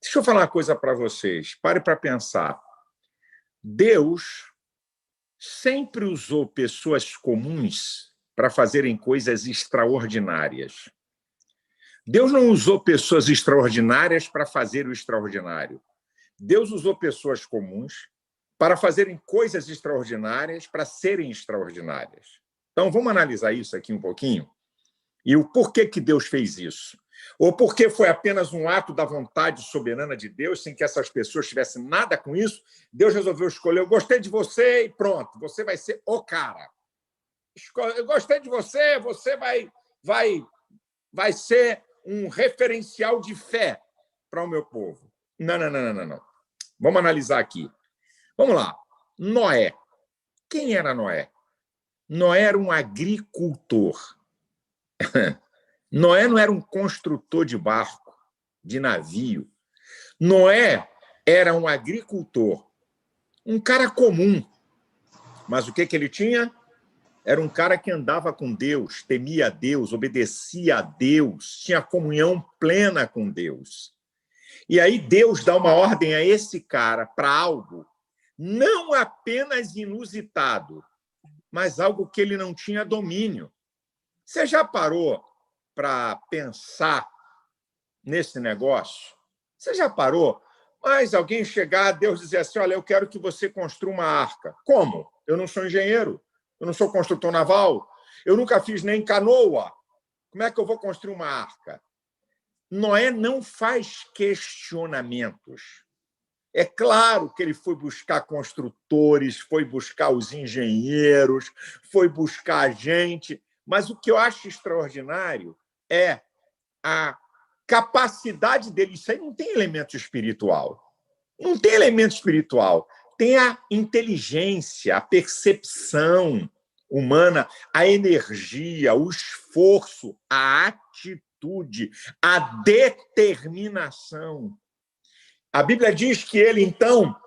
Deixa eu falar uma coisa para vocês. Pare para pensar. Deus sempre usou pessoas comuns para fazerem coisas extraordinárias. Deus não usou pessoas extraordinárias para fazer o extraordinário. Deus usou pessoas comuns para fazerem coisas extraordinárias, para serem extraordinárias. Então, vamos analisar isso aqui um pouquinho? E o porquê que Deus fez isso? Ou porque foi apenas um ato da vontade soberana de Deus, sem que essas pessoas tivessem nada com isso, Deus resolveu escolher, eu gostei de você e pronto, você vai ser o cara. Eu gostei de você, você vai ser um referencial de fé para o meu povo. Não. Vamos analisar aqui. Vamos lá. Noé. Quem era Noé? Noé era um agricultor. Noé não era um construtor de barco, de navio. Noé era um agricultor, um cara comum. Mas o que ele tinha? Era um cara que andava com Deus, temia a Deus, obedecia a Deus, tinha comunhão plena com Deus. E aí Deus dá uma ordem a esse cara para algo não apenas inusitado, mas algo que ele não tinha domínio. Você já parou para pensar nesse negócio? Você já parou? Mas alguém chegar, Deus dizer assim, olha, eu quero que você construa uma arca. Como? Eu não sou engenheiro, eu não sou construtor naval, eu nunca fiz nem canoa. Como é que eu vou construir uma arca? Noé não faz questionamentos. É claro que ele foi buscar construtores, foi buscar os engenheiros, foi buscar a gente, mas o que eu acho extraordinário é a capacidade dele. Isso aí não tem elemento espiritual. Não tem elemento espiritual. Tem a inteligência, a percepção humana, a energia, o esforço, a atitude, a determinação. A Bíblia diz que ele, então,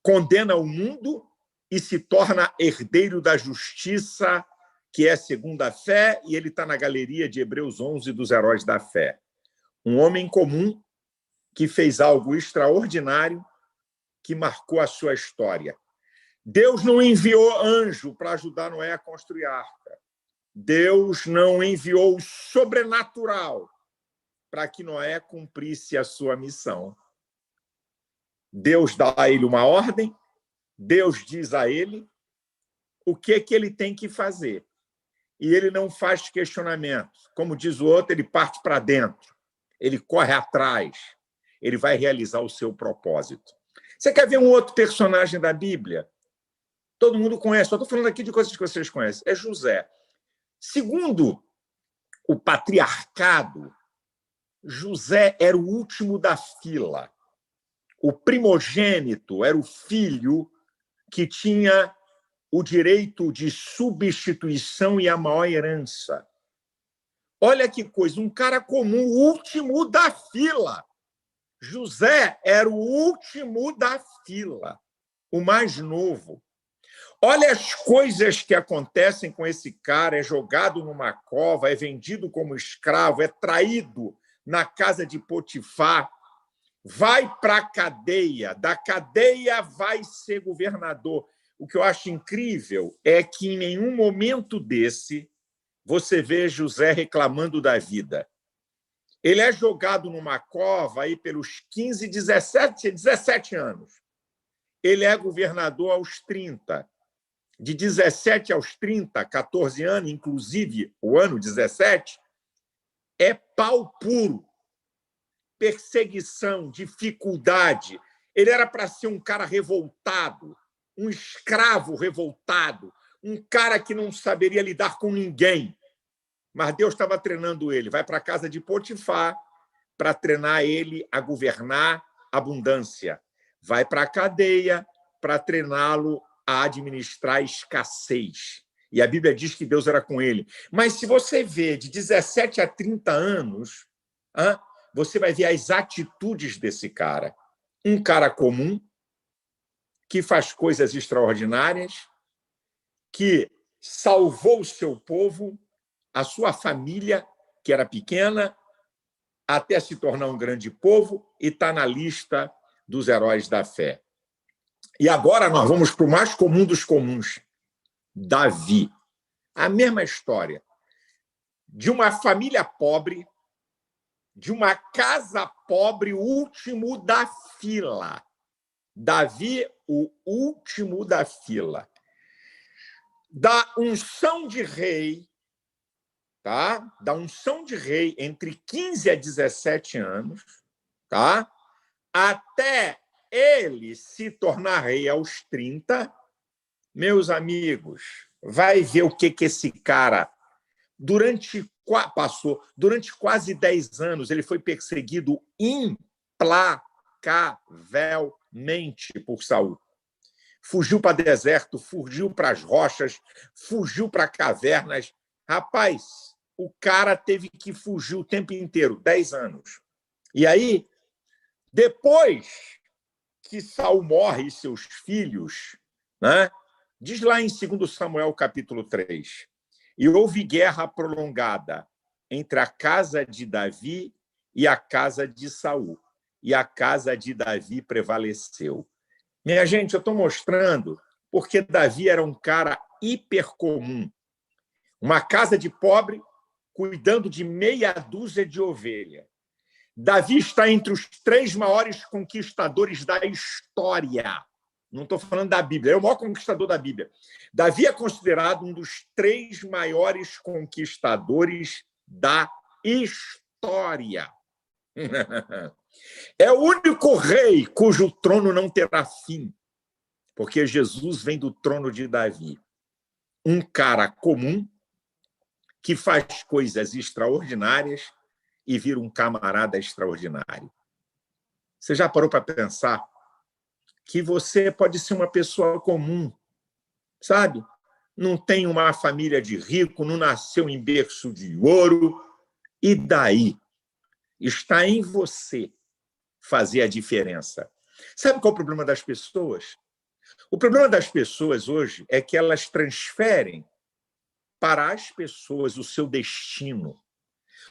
condena o mundo e se torna herdeiro da justiça, que é segundo a fé, e ele está na galeria de Hebreus 11 dos heróis da fé. Um homem comum que fez algo extraordinário que marcou a sua história. Deus não enviou anjo para ajudar Noé a construir a arca. Deus não enviou o sobrenatural para que Noé cumprisse a sua missão. Deus dá a ele uma ordem, Deus diz a ele o que ele tem que fazer. E ele não faz questionamento. Como diz o outro, ele parte para dentro. Ele corre atrás. Ele vai realizar o seu propósito. Você quer ver um outro personagem da Bíblia? Todo mundo conhece. Só estou falando aqui de coisas que vocês conhecem. É José. Segundo o patriarcado, José era o último da fila. O primogênito era o filho que tinha o direito de substituição e a maior herança. Olha que coisa, um cara comum, o último da fila. José era o último da fila, o mais novo. Olha as coisas que acontecem com esse cara, é jogado numa cova, é vendido como escravo, é traído na casa de Potifar, vai para a cadeia, da cadeia vai ser governador. O que eu acho incrível é que em nenhum momento desse você vê José reclamando da vida. Ele é jogado numa cova aí pelos 15, 17 anos. Ele é governador aos 30. De 17 aos 30, 14 anos, inclusive o ano 17, é pau puro. Perseguição, dificuldade. Ele era para ser um cara revoltado, um escravo revoltado, um cara que não saberia lidar com ninguém. Mas Deus estava treinando ele. Vai para a casa de Potifar para treinar ele a governar abundância. Vai para a cadeia para treiná-lo a administrar escassez. E a Bíblia diz que Deus era com ele. Mas se você vê de 17 a 30 anos, você vai ver as atitudes desse cara. Um cara comum, que faz coisas extraordinárias, que salvou o seu povo, a sua família, que era pequena, até se tornar um grande povo e está na lista dos heróis da fé. E agora nós vamos para o mais comum dos comuns, Davi. A mesma história. De uma família pobre, de uma casa pobre, o último da fila. Davi, o último da fila. Da unção de rei, tá? Da unção de rei entre 15 a 17 anos, tá? Até ele se tornar rei aos 30, meus amigos, vai ver o que esse cara passou. Durante quase 10 anos, ele foi perseguido implacavelmente por Saul. Fugiu para deserto, fugiu para as rochas, fugiu para cavernas. Rapaz, o cara teve que fugir o tempo inteiro, 10 anos. E aí, depois que Saul morre e seus filhos, né, diz lá em 2 Samuel, capítulo 3, e houve guerra prolongada entre a casa de Davi e a casa de Saul, e a casa de Davi prevaleceu. Minha gente, eu estou mostrando porque Davi era um cara hipercomum. Uma casa de pobre cuidando de meia dúzia de ovelhas. Davi está entre os 3 maiores conquistadores da história. Não estou falando da Bíblia, é o maior conquistador da Bíblia. Davi é considerado um dos 3 maiores conquistadores da história. É o único rei cujo trono não terá fim, porque Jesus vem do trono de Davi. Um cara comum que faz coisas extraordinárias e vira um camarada extraordinário. Você já parou para pensar que você pode ser uma pessoa comum, sabe? Não tem uma família de rico, não nasceu em berço de ouro, e daí? Está em você fazer a diferença. Sabe qual é o problema das pessoas? O problema das pessoas hoje é que elas transferem para as pessoas o seu destino.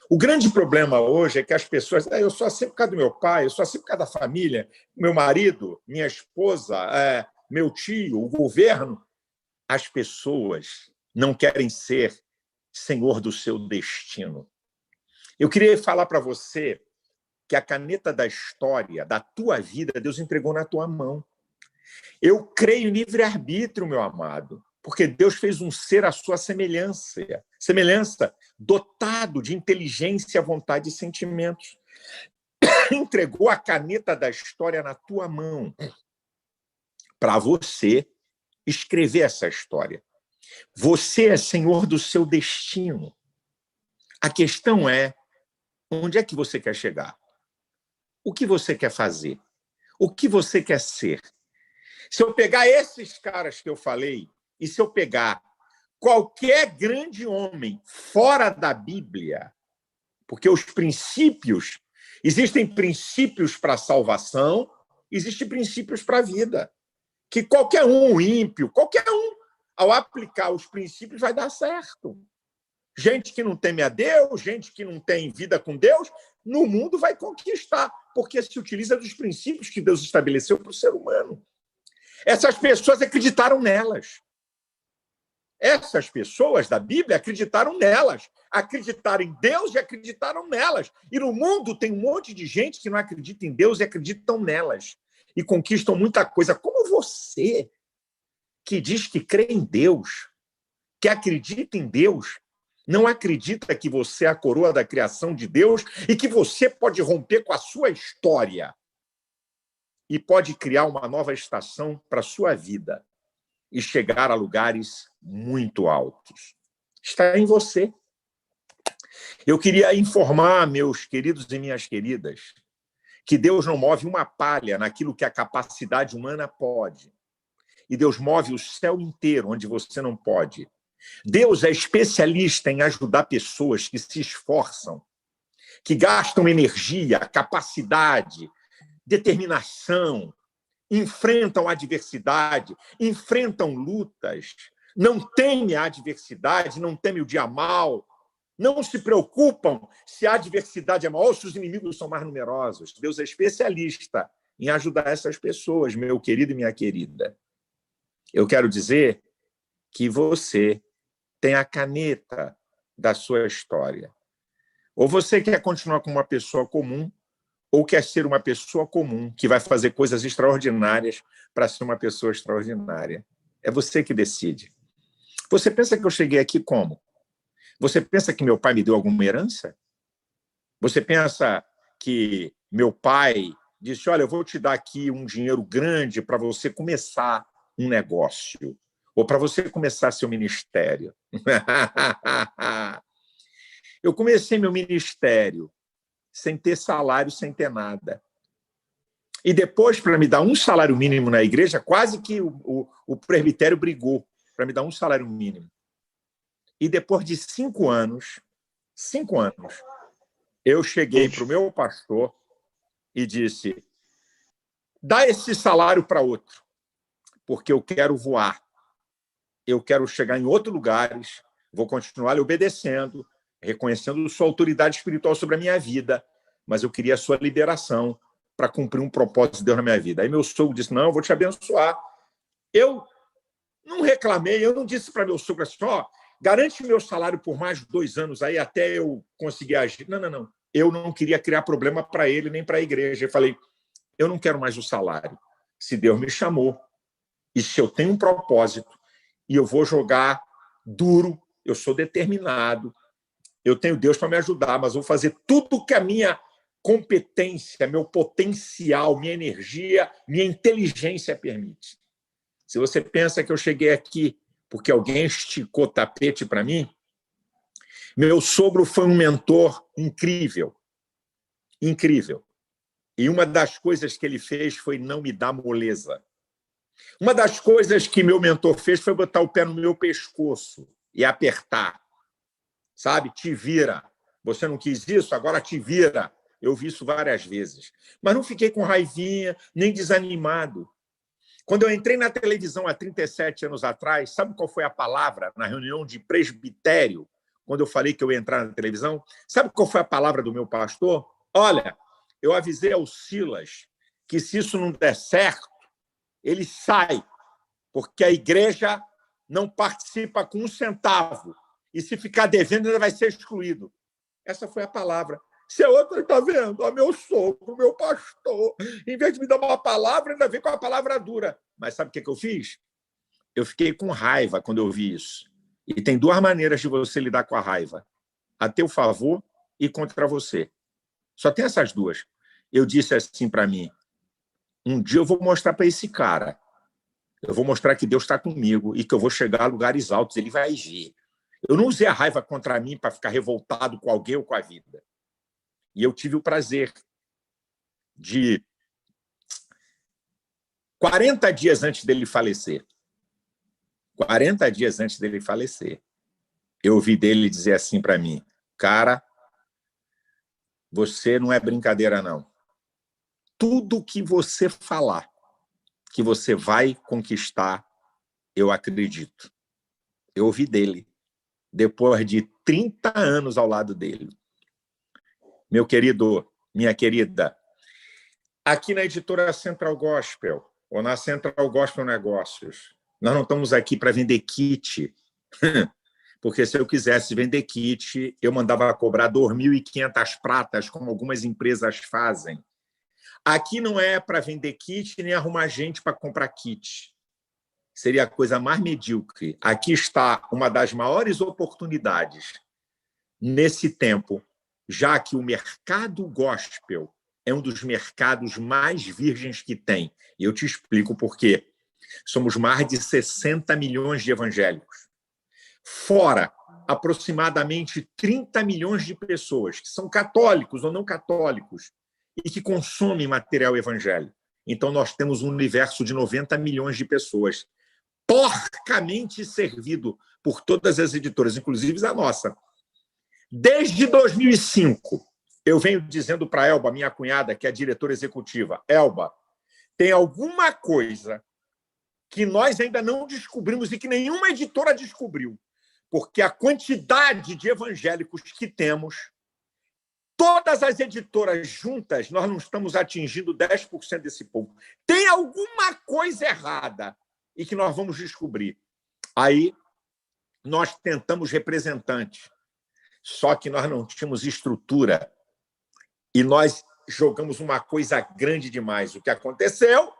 O grande problema hoje é que as pessoas... eu sou assim por causa do meu pai, eu sou assim por causa da família, meu marido, minha esposa, meu tio, o governo. As pessoas não querem ser senhor do seu destino. Eu queria falar para você que a caneta da história, da tua vida, Deus entregou na tua mão. Eu creio em livre-arbítrio, meu amado, porque Deus fez um ser à sua semelhança, dotado de inteligência, vontade e sentimentos. Entregou a caneta da história na tua mão para você escrever essa história. Você é senhor do seu destino. A questão é, onde é que você quer chegar? O que você quer fazer? O que você quer ser? Se eu pegar esses caras que eu falei, e se eu pegar qualquer grande homem fora da Bíblia, porque os princípios, existem princípios para a salvação, existem princípios para a vida, que qualquer um, ímpio, qualquer um, ao aplicar os princípios vai dar certo. Gente que não teme a Deus, gente que não tem vida com Deus, no mundo vai conquistar, porque se utiliza dos princípios que Deus estabeleceu para o ser humano. Essas pessoas acreditaram nelas. Essas pessoas da Bíblia acreditaram nelas. Acreditaram em Deus e acreditaram nelas. E no mundo tem um monte de gente que não acredita em Deus e acreditam nelas. E conquistam muita coisa. Como você, que diz que crê em Deus, que acredita em Deus, não acredita que você é a coroa da criação de Deus e que você pode romper com a sua história e pode criar uma nova estação para a sua vida e chegar a lugares muito altos. Está em você. Eu queria informar, meus queridos e minhas queridas, que Deus não move uma palha naquilo que a capacidade humana pode. E Deus move o céu inteiro onde você não pode. Deus é especialista em ajudar pessoas que se esforçam, que gastam energia, capacidade, determinação, enfrentam adversidade, enfrentam lutas, não teme a adversidade, não teme o dia mau, Não se preocupam se a adversidade é maior ou se os inimigos são mais numerosos. Deus é especialista em ajudar essas pessoas, meu querido e minha querida. Eu quero dizer que você tem a caneta da sua história. Ou você quer continuar como uma pessoa comum, ou quer ser uma pessoa comum que vai fazer coisas extraordinárias para ser uma pessoa extraordinária. É você que decide. Você pensa que eu cheguei aqui como? Você pensa que meu pai me deu alguma herança? Você pensa que meu pai disse, olha, eu vou te dar aqui um dinheiro grande para você começar um negócio, ou para você começar seu ministério? Eu comecei meu ministério sem ter salário, sem ter nada. E depois, para me dar um salário mínimo na igreja, quase que o presbitério brigou para me dar um salário mínimo. E depois de 5 anos, eu cheguei para o meu pastor e disse, dá esse salário para outro, porque eu quero voar. Eu quero chegar em outros lugares, vou continuar lhe obedecendo, reconhecendo sua autoridade espiritual sobre a minha vida, mas eu queria a sua liberação para cumprir um propósito de Deus na minha vida. Aí meu sogro disse, não, eu vou te abençoar. Eu não reclamei, eu não disse para meu sogro assim, ó, garante meu salário por mais de 2 anos aí até eu conseguir agir. Não. Eu não queria criar problema para ele nem para a igreja. Eu falei, eu não quero mais o salário. Se Deus me chamou e se eu tenho um propósito e eu vou jogar duro, eu sou determinado, eu tenho Deus para me ajudar, mas vou fazer tudo que a minha competência, meu potencial, minha energia, minha inteligência permite. Se você pensa que eu cheguei aqui porque alguém esticou tapete para mim, meu sogro foi um mentor incrível. E uma das coisas que ele fez foi não me dar moleza. Uma das coisas que meu mentor fez foi botar o pé no meu pescoço e apertar. Sabe? Te vira. Você não quis isso? Agora te vira. Eu vi isso várias vezes. Mas não fiquei com raivinha, nem desanimado. Quando eu entrei na televisão há 37 anos atrás, sabe qual foi a palavra na reunião de presbitério, quando eu falei que eu ia entrar na televisão? Sabe qual foi a palavra do meu pastor? Olha, eu avisei ao Silas que se isso não der certo, ele sai, porque a igreja não participa com 1 centavo. E se ficar devendo, ele vai ser excluído. Essa foi a palavra. Se a outra está vendo, meu sogro, meu pastor, em vez de me dar uma palavra, ainda vem com a palavra dura. Mas sabe o que eu fiz? Eu fiquei com raiva quando eu vi isso. E tem 2 maneiras de você lidar com a raiva: a teu favor e contra você. Só tem essas 2. Eu disse assim para mim, um dia eu vou mostrar para esse cara, eu vou mostrar que Deus está comigo e que eu vou chegar a lugares altos, ele vai ver. Eu não usei a raiva contra mim para ficar revoltado com alguém ou com a vida. E eu tive o prazer de, 40 dias antes dele falecer, eu ouvi dele dizer assim para mim, cara, você não é brincadeira, não. Tudo que você falar que você vai conquistar, eu acredito. Eu ouvi dele, depois de 30 anos ao lado dele. Meu querido, minha querida, aqui na editora Central Gospel, ou na Central Gospel Negócios, nós não estamos aqui para vender kit, porque se eu quisesse vender kit, eu mandava cobrar 2.500 pratas, como algumas empresas fazem. Aqui não é para vender kit nem arrumar gente para comprar kit. Seria a coisa mais medíocre. Aqui está uma das maiores oportunidades nesse tempo, já que o mercado gospel é um dos mercados mais virgens que tem. E eu te explico por quê. Somos mais de 60 milhões de evangélicos. Fora aproximadamente 30 milhões de pessoas que são católicos ou não católicos e que consomem material evangélico. Então, nós temos um universo de 90 milhões de pessoas porcamente servido por todas as editoras, inclusive a nossa. Desde 2005, eu venho dizendo para a Elba, minha cunhada, que é a diretora executiva, Elba, tem alguma coisa que nós ainda não descobrimos e que nenhuma editora descobriu. porque a quantidade de evangélicos que temos, todas as editoras juntas, nós não estamos atingindo 10% desse povo. Tem alguma coisa errada e que nós vamos descobrir. Aí nós tentamos representantes, só que nós não tínhamos estrutura e nós jogamos uma coisa grande demais. O que aconteceu?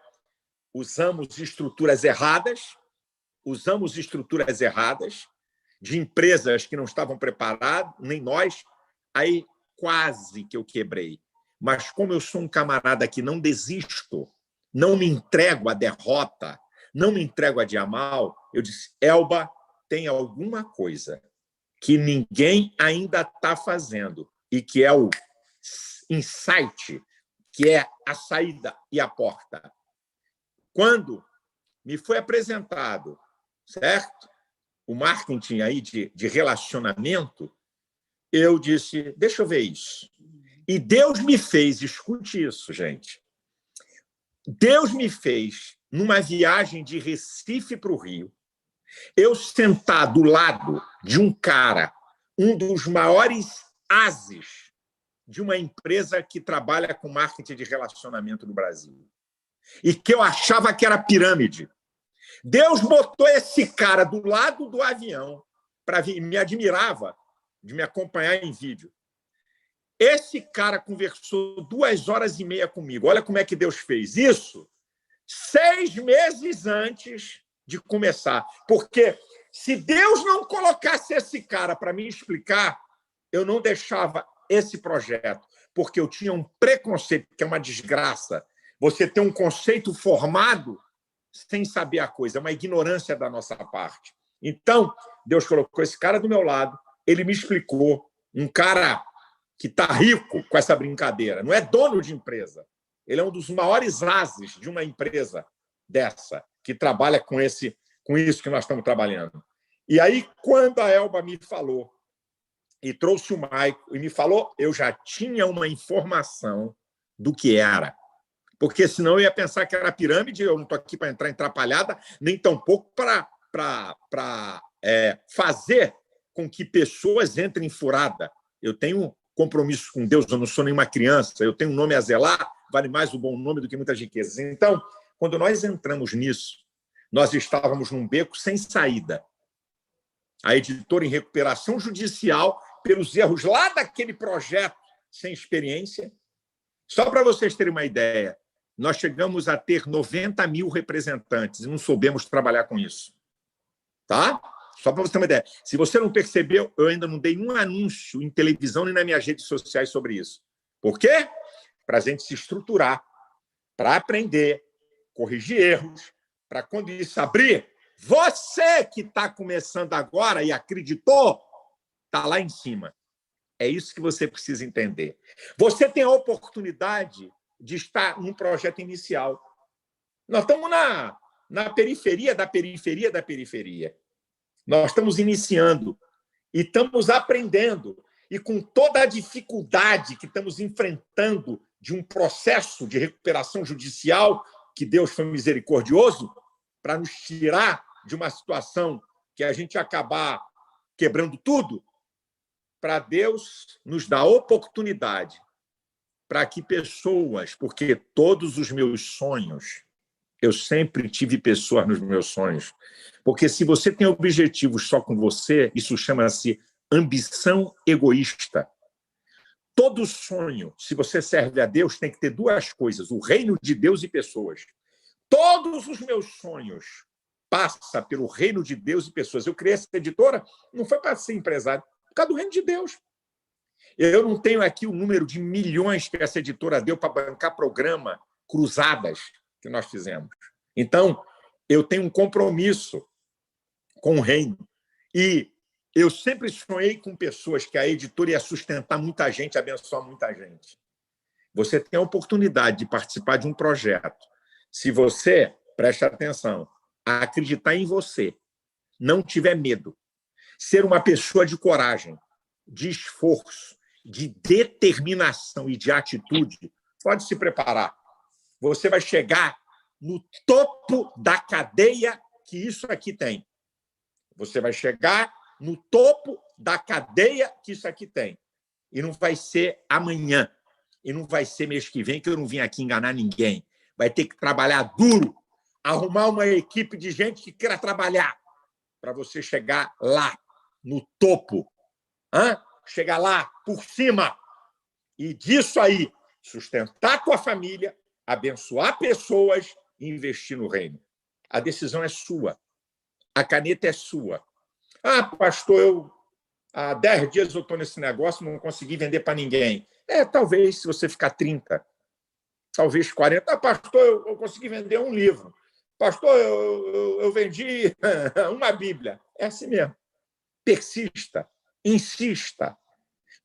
Usamos estruturas erradas de empresas que não estavam preparadas, nem nós. Aí quase que eu quebrei. Mas como eu sou um camarada que não desisto, não me entrego à derrota, não me entrego a dia mal, eu disse, Elba, tem alguma coisa que ninguém ainda está fazendo e que é o insight, que é a saída e a porta. Quando me foi apresentado, certo? O marketing aí de relacionamento, eu disse, deixa eu ver isso. E Deus me fez, escute isso, gente. Deus me fez, numa viagem de Recife para o Rio, eu sentar do lado de um cara, um dos maiores ases de uma empresa que trabalha com marketing de relacionamento no Brasil, e que eu achava que era pirâmide. Deus botou esse cara do lado do avião para vir, me admirava de me acompanhar em vídeo. Esse cara conversou 2h30 comigo. Olha como é que Deus fez isso 6 meses antes de começar. Porque se Deus não colocasse esse cara para me explicar, eu não deixava esse projeto, porque eu tinha um preconceito, que é uma desgraça. Você tem um conceito formado sem saber a coisa, é uma ignorância da nossa parte. Então, Deus colocou esse cara do meu lado, ele me explicou, um cara que está rico com essa brincadeira, não é dono de empresa, ele é um dos maiores ases de uma empresa dessa, que trabalha com isso que nós estamos trabalhando. E aí, quando a Elba me falou, e trouxe o Maico, e me falou, eu já tinha uma informação do que era. Porque senão eu ia pensar que era pirâmide, eu não estou aqui para entrar em atrapalhada, nem tampouco para fazer com que pessoas entrem em furada. Eu tenho compromisso com Deus, eu não sou nenhuma criança, eu tenho um nome a zelar, vale mais o bom nome do que muitas riquezas. Então, quando nós entramos nisso, nós estávamos num beco sem saída. A editora em recuperação judicial pelos erros lá daquele projeto sem experiência. Só para vocês terem uma ideia, nós chegamos a ter 90 mil representantes e não soubemos trabalhar com isso. Tá? Só para você ter uma ideia. Se você não percebeu, eu ainda não dei um anúncio em televisão nem nas minhas redes sociais sobre isso. Por quê? Para a gente se estruturar, para aprender, corrigir erros, para quando isso abrir, você que está começando agora e acreditou, está lá em cima. É isso que você precisa entender. Você tem a oportunidade de estar num projeto inicial. Nós estamos na periferia da periferia da periferia. Nós estamos iniciando e estamos aprendendo. E com toda a dificuldade que estamos enfrentando de um processo de recuperação judicial, que Deus foi misericordioso, para nos tirar de uma situação que a gente ia acabar quebrando tudo, para Deus nos dar oportunidade para que pessoas, porque todos os meus sonhos, eu sempre tive pessoas nos meus sonhos, porque se você tem objetivos só com você, isso chama-se ambição egoísta. Todo sonho, se você serve a Deus, tem que ter duas coisas, o reino de Deus e pessoas. Todos os meus sonhos passam pelo reino de Deus e pessoas. Eu criei essa editora, não foi para ser empresário, por causa do reino de Deus. Eu não tenho aqui o número de milhões que essa editora deu para bancar programa, cruzadas que nós fizemos. Então, eu tenho um compromisso com o reino. E eu sempre sonhei com pessoas que a editora ia sustentar muita gente, abençoar muita gente. Você tem a oportunidade de participar de um projeto. Se você, preste atenção, acreditar em você, não tiver medo, ser uma pessoa de coragem, de esforço, de determinação e de atitude, pode se preparar. Você vai chegar no topo da cadeia que isso aqui tem. Você vai chegar no topo da cadeia que isso aqui tem. E não vai ser amanhã. E não vai ser mês que vem, que eu não vim aqui enganar ninguém. Vai ter que trabalhar duro, arrumar uma equipe de gente que queira trabalhar para você chegar lá, no topo. Chegar lá, por cima. E disso aí, sustentar a tua família, abençoar pessoas e investir no reino. A decisão é sua. A caneta é sua. Pastor, há 10 dias eu estou nesse negócio, não consegui vender para ninguém. Talvez, se você ficar 30, talvez 40. Pastor, eu consegui vender um livro. Pastor, eu vendi uma Bíblia. É assim mesmo. Persista, insista.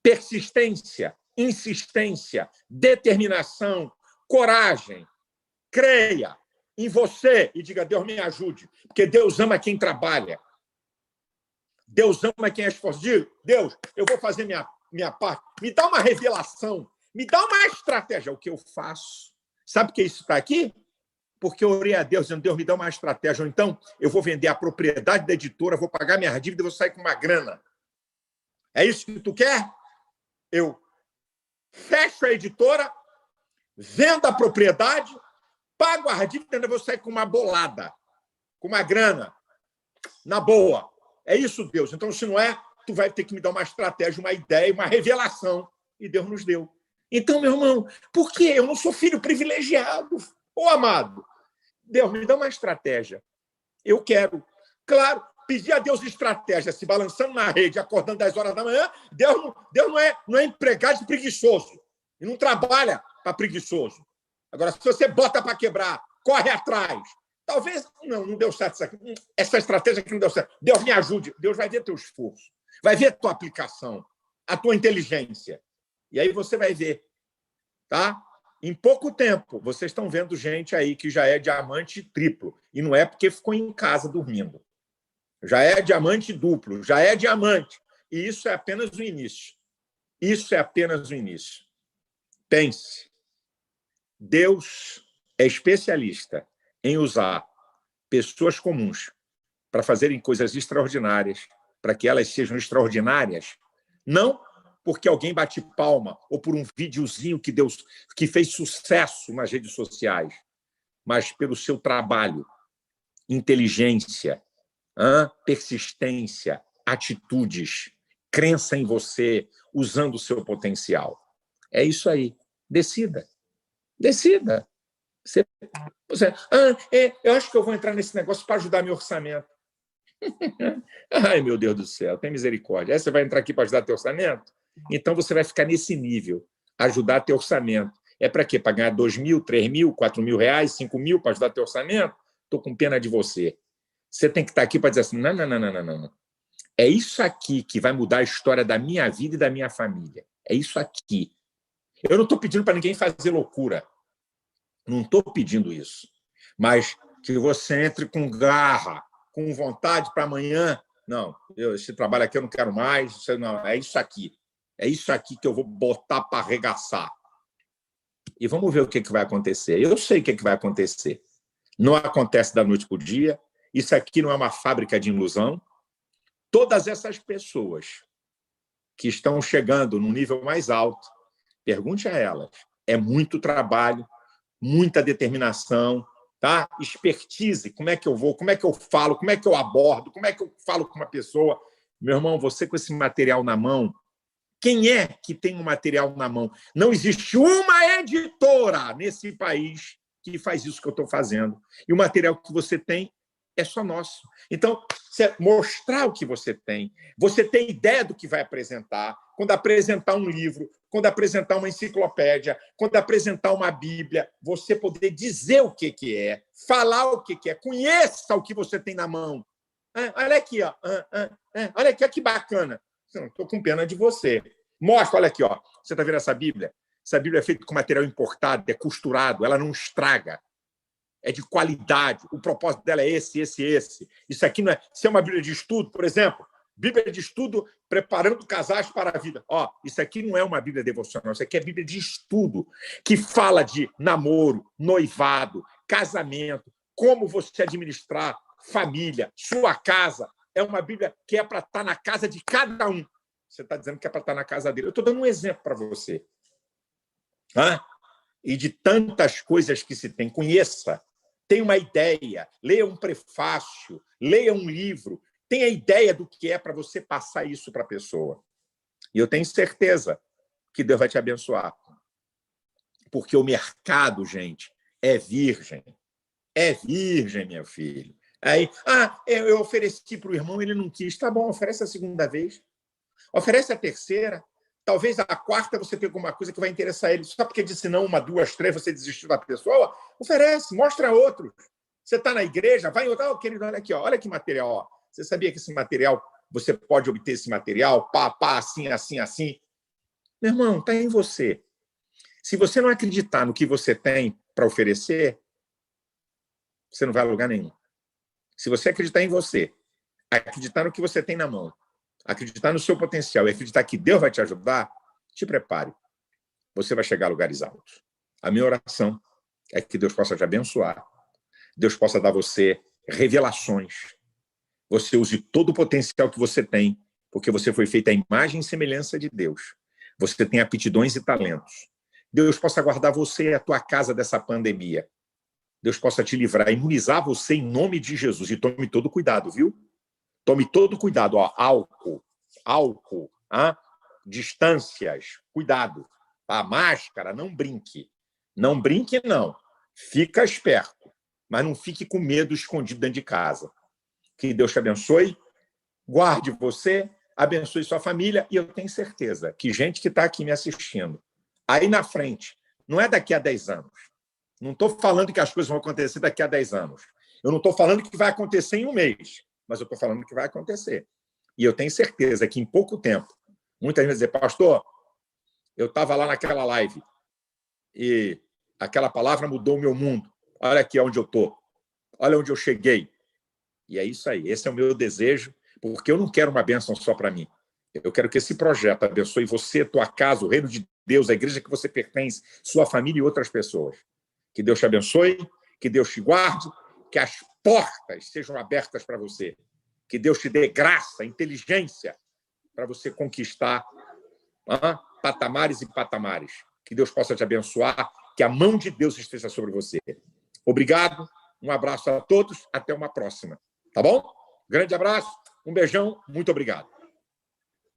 Persistência, insistência, determinação, coragem. Creia em você e diga, Deus me ajude, porque Deus ama quem trabalha. Deus ama quem é esforçado. Diga, Deus, eu vou fazer minha parte. Me dá uma revelação, me dá uma estratégia. O que eu faço? Sabe por que isso está aqui? Porque eu orei a Deus, dizendo, Deus, me dá uma estratégia. Ou então, eu vou vender a propriedade da editora, vou pagar minhas dívidas e vou sair com uma grana. É isso que tu quer? Eu fecho a editora, vendo a propriedade, pago a dívida e ainda vou sair com uma bolada, com uma grana, na boa. É isso, Deus. Então, se não é, tu vai ter que me dar uma estratégia, uma ideia, uma revelação. E Deus nos deu. Então, meu irmão, por quê? Eu não sou filho privilegiado. Ô, amado, Deus, me dá uma estratégia. Eu quero. Claro, pedir a Deus estratégia, se balançando na rede, acordando 10 horas da manhã, Deus não é empregado de preguiçoso. E não trabalha para preguiçoso. Agora, se você bota para quebrar, corre atrás. Talvez, não deu certo isso aqui. Essa estratégia aqui não deu certo. Deus me ajude. Deus vai ver teu esforço. Vai ver a tua aplicação, a tua inteligência. E aí você vai ver. Tá? Em pouco tempo, vocês estão vendo gente aí que já é diamante triplo. E não é porque ficou em casa dormindo. Já é diamante duplo, já é diamante. E isso é apenas o início. Isso é apenas o início. Pense. Deus é especialista em usar pessoas comuns para fazerem coisas extraordinárias, para que elas sejam extraordinárias, não porque alguém bate palma ou por um videozinho que fez sucesso nas redes sociais, mas pelo seu trabalho, inteligência, persistência, atitudes, crença em você, usando o seu potencial. É isso aí. Decida. Decida. Eu acho que eu vou entrar nesse negócio para ajudar meu orçamento. Ai, meu Deus do céu, tem misericórdia. Aí você vai entrar aqui para ajudar teu orçamento? Então você vai ficar nesse nível, ajudar teu orçamento. É para quê? Para ganhar 2 mil, 3 mil, 4 mil reais, 5 mil para ajudar teu orçamento? Estou com pena de você. Você tem que estar aqui para dizer assim, não. É isso aqui que vai mudar a história da minha vida e da minha família. É isso aqui. Eu não estou pedindo para ninguém fazer loucura. Não estou pedindo isso. Mas que você entre com garra, com vontade para amanhã. Não, esse trabalho aqui eu não quero mais. Não, é isso aqui. É isso aqui que eu vou botar para arregaçar. E vamos ver o que vai acontecer. Eu sei o que vai acontecer. Não acontece da noite para o dia. Isso aqui não é uma fábrica de ilusão. Todas essas pessoas que estão chegando no nível mais alto, pergunte a elas. É muito trabalho, muita determinação, tá? Expertise, como é que eu vou, como é que eu falo, como é que eu abordo, como é que eu falo com uma pessoa. Meu irmão, você com esse material na mão, quem é que tem um material na mão? Não existe uma editora nesse país que faz isso que eu estou fazendo. E o material que você tem é só nosso. Então, mostrar o que você tem ideia do que vai apresentar, quando apresentar um livro, quando apresentar uma enciclopédia, quando apresentar uma Bíblia, você poder dizer o que é, falar o que é, conheça o que você tem na mão. Olha aqui, ó. Olha aqui, que bacana. Estou com pena de você. Mostra, olha aqui, ó. Você está vendo essa Bíblia? Essa Bíblia é feita com material importado, é costurado, ela não estraga. É de qualidade. O propósito dela é esse. Isso aqui não é... Se é uma Bíblia de estudo, por exemplo, Bíblia de estudo preparando casais para a vida. Isso aqui não é uma Bíblia devocional, isso aqui é Bíblia de estudo, que fala de namoro, noivado, casamento, como você administrar família, sua casa. é uma Bíblia que é para estar na casa de cada um. Você está dizendo que é para estar na casa dele. Eu estou dando um exemplo para você. E de tantas coisas que se tem. Conheça, tenha uma ideia, leia um prefácio, leia um livro, tenha ideia do que é para você passar isso para a pessoa. E eu tenho certeza que Deus vai te abençoar. Porque o mercado, gente, é virgem. É virgem, meu filho. Aí, eu ofereci para o irmão, ele não quis. Tá bom, oferece a segunda vez. Oferece a terceira. Talvez a quarta você tenha alguma coisa que vai interessar ele. Só porque disse não, uma, duas, três, você desistiu da pessoa. Oferece, mostra a outros. Você está na igreja, vai em outra. Querido, olha aqui, olha que material. Ó. Você sabia que esse material, você pode obter esse material, assim, assim, assim. Meu irmão, está em você. Se você não acreditar no que você tem para oferecer, você não vai a lugar nenhum. Se você acreditar em você, acreditar no que você tem na mão, acreditar no seu potencial e acreditar que Deus vai te ajudar, te prepare. Você vai chegar a lugares altos. A minha oração é que Deus possa te abençoar. Deus possa dar a você revelações. Você use todo o potencial que você tem, porque você foi feito à imagem e semelhança de Deus. Você tem aptidões e talentos. Deus possa guardar você e a tua casa dessa pandemia. Deus possa te livrar, imunizar você em nome de Jesus. E tome todo cuidado, viu? Tome todo cuidado. Ó, álcool, distâncias, cuidado. A máscara, não brinque. Não brinque, não. Fica esperto, mas não fique com medo escondido dentro de casa. Que Deus te abençoe, guarde você, abençoe sua família, e eu tenho certeza que gente que está aqui me assistindo, aí na frente, não é daqui a 10 anos. Não estou falando que as coisas vão acontecer daqui a 10 anos. Eu não estou falando que vai acontecer em um mês, mas eu estou falando que vai acontecer. E eu tenho certeza que em pouco tempo, muitas vezes dizer, pastor, eu estava lá naquela live e aquela palavra mudou o meu mundo. Olha aqui onde eu estou. Olha onde eu cheguei. E é isso aí. Esse é o meu desejo, porque eu não quero uma bênção só para mim. Eu quero que esse projeto abençoe você, tua casa, o reino de Deus, a igreja que você pertence, sua família e outras pessoas. Que Deus te abençoe, que Deus te guarde, que as portas sejam abertas para você. Que Deus te dê graça, inteligência para você conquistar patamares e patamares. Que Deus possa te abençoar, que a mão de Deus esteja sobre você. Obrigado, um abraço a todos, até uma próxima. Tá bom? Grande abraço, um beijão, muito obrigado.